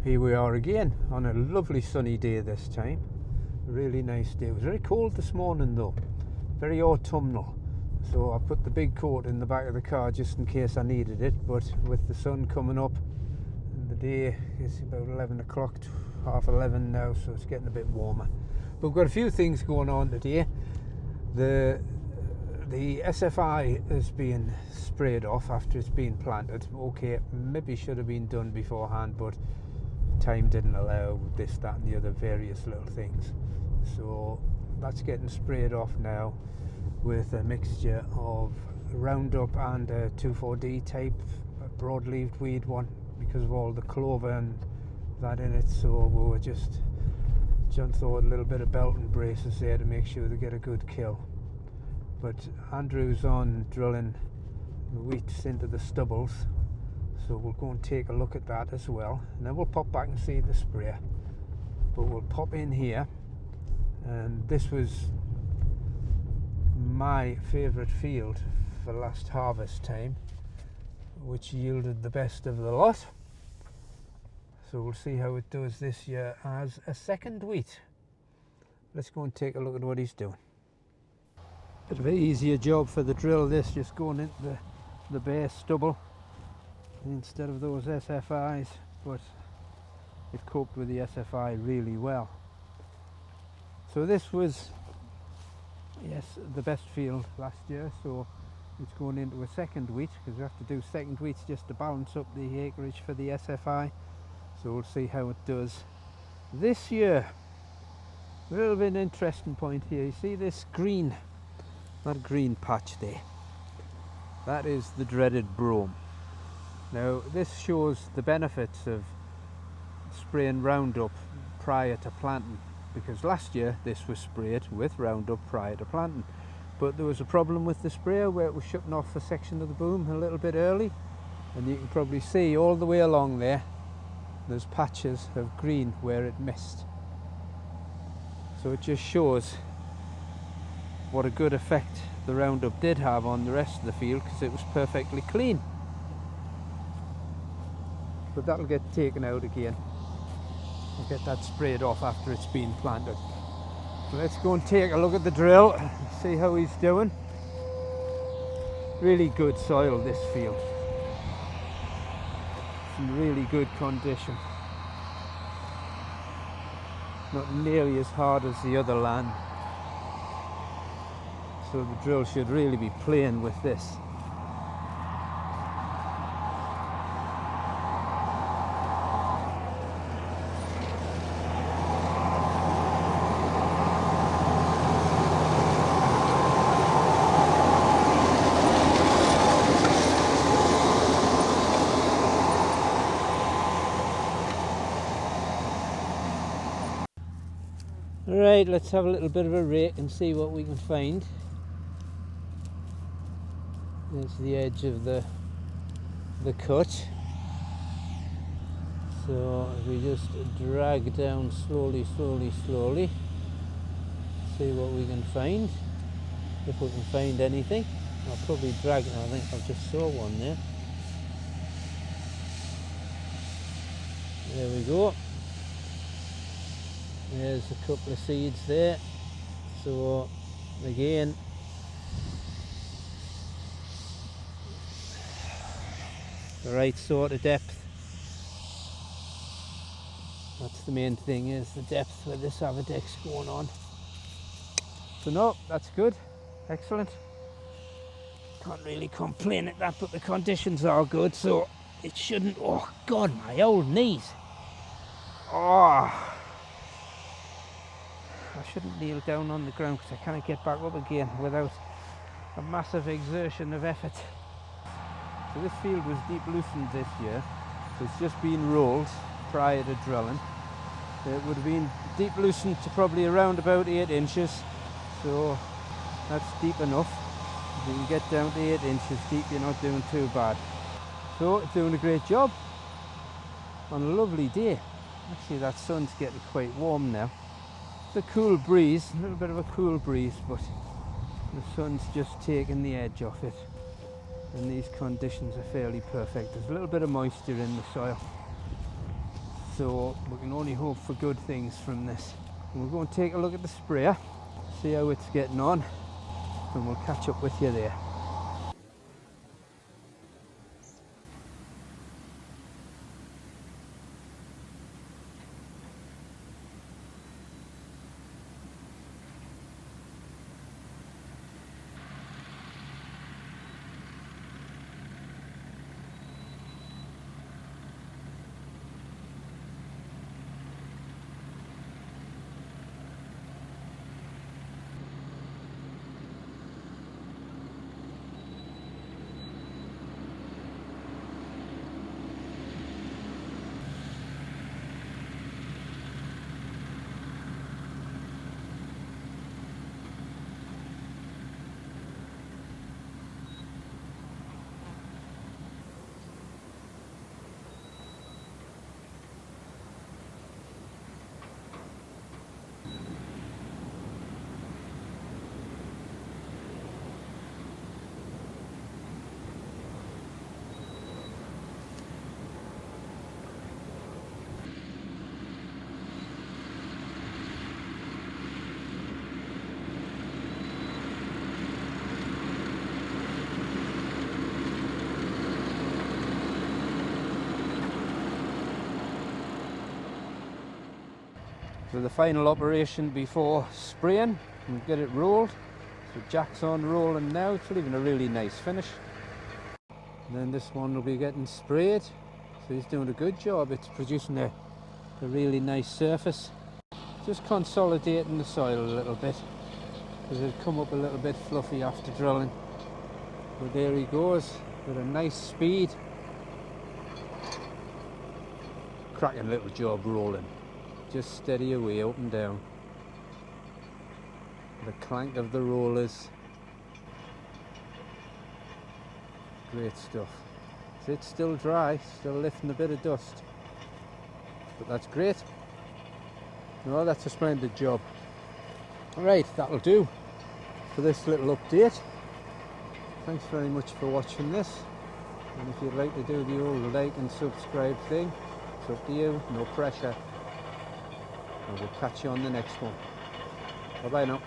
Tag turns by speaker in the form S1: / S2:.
S1: Here we are again on a lovely sunny day this time. A really nice day. It was very cold this morning though, very autumnal. So I put the big coat in the back of the car just in case I needed it, but with the sun coming up and the day is about 11 o'clock, half 11 now, so it's getting a bit warmer. But we've got a few things going on today. The SFI is being sprayed off after it's been planted. Okay, maybe should have been done beforehand, but time didn't allow this, that and the other various little things. So that's getting sprayed off now with a mixture of Roundup and a 2,4-D type broad-leaved weed one because of all the clover and that in it. So we were just thought a little bit of belt and braces there to make sure they get a good kill. But Andrew's on drilling the wheat into the stubbles, so we'll go and take a look at that as well, and then we'll pop back and see the sprayer. But we'll pop in here, and this was my favourite field for last harvest time, which yielded the best of the lot. So we'll see how it does this year as a second wheat. Let's go and take a look at what he's doing. Bit of an easier job for the drill, this, just going into the bare stubble instead of those SFIs, but it coped with the SFI really well. So this was, yes, the best field last year, so it's going into a second wheat because we have to do second wheats just to balance up the acreage for the SFI. So we'll see how it does this year. A little bit of an interesting point here. You see this green, that green patch there? That is the dreaded brome. Now this shows the benefits of spraying Roundup prior to planting, because last year this was sprayed with Roundup prior to planting, but there was a problem with the sprayer where it was shutting off a section of the boom a little bit early, and you can probably see all the way along there there's patches of green where it missed. So it just shows what a good effect the Roundup did have on the rest of the field, because it was perfectly clean. But that'll get taken out again. We'll get that sprayed off after it's been planted. So let's go and take a look at the drill and see how he's doing. Really good soil, this field. In really good condition. Not nearly as hard as the other land. So the drill should really be playing with this. Right, let's have a little bit of a rake and see what we can find. There's the edge of the cut. So if we just drag down slowly, see what we can find. If we can find anything. I'll probably drag it. I think I just saw one there. There we go. There's a couple of seeds there. So again, the right sort of depth. That's the main thing, is the depth with this Avadex going on. So no, that's good, excellent. Can't really complain at that, but the conditions are good, so it shouldn't. Oh God, my old knees. Oh. I shouldn't kneel down on the ground because I can't get back up again without a massive exertion of effort. So this field was deep loosened this year, so it's just been rolled prior to drilling. It would have been deep loosened to probably around about 8 inches, so that's deep enough. If you can get down to 8 inches deep, you're not doing too bad. So it's doing a great job on a lovely day. Actually that sun's getting quite warm now. It's a cool breeze, a little bit of a cool breeze, but the sun's just taking the edge off it, and these conditions are fairly perfect. There's a little bit of moisture in the soil, so we can only hope for good things from this. And we're going to take a look at the sprayer, see how it's getting on, and we'll catch up with you there. So the final operation before spraying, and get it rolled. So Jack's on rolling now, it's leaving a really nice finish. And then this one will be getting sprayed. So he's doing a good job, it's producing a really nice surface. Just consolidating the soil a little bit, because it'll come up a little bit fluffy after drilling. But there he goes, with a nice speed. Cracking little job rolling. Just steady away, up and down. The clank of the rollers. Great stuff. So it's still dry, still lifting a bit of dust. But that's great. No, that's a splendid job. Alright, that'll do for this little update. Thanks very much for watching this. And if you'd like to do the old like and subscribe thing, it's up to you, no pressure. And we'll catch you on the next one. Bye bye now.